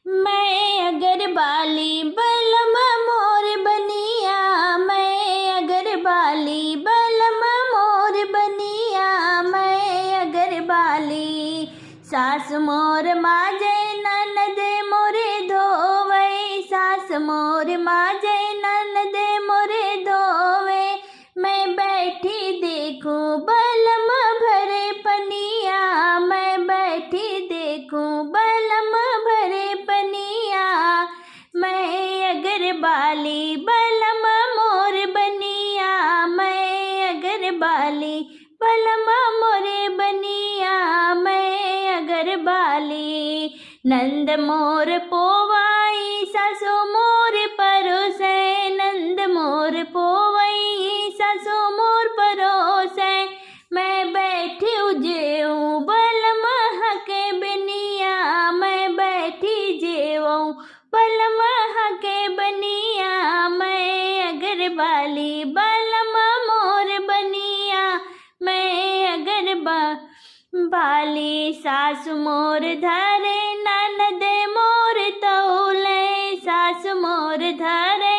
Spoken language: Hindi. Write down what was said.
मैं अगर बाली बलम मोर बनिया, मैं अगर बाली बलम मोर बनिया, मैं अगर बाली। सास मोर माजे ननद मोरे धोवे, सास मोर माजे ननद मोरे धोवे। मैं बैठी देखूं बलम भरे पनिया, मैं बैठी देखूं बलम भरे पनिया। मैं अगर बाली बलम मोर बनिया, मैं अगर बाली बलम मोरे बनिया, मैं अगर बाली। नंद मोर पोवाई सासु मोर परोसे, नंद मोर पोवाई सासु मोर परोसे। मैं बैठी जेऊं बलम हके बनिया, मैं बैठी जेऊं बलम हके बनिया। मैं अगर बाली बलम मोर बनिया, मैं अगर बाली। सासु मोर धरे ननद मोर तौले, सासु मोर धरे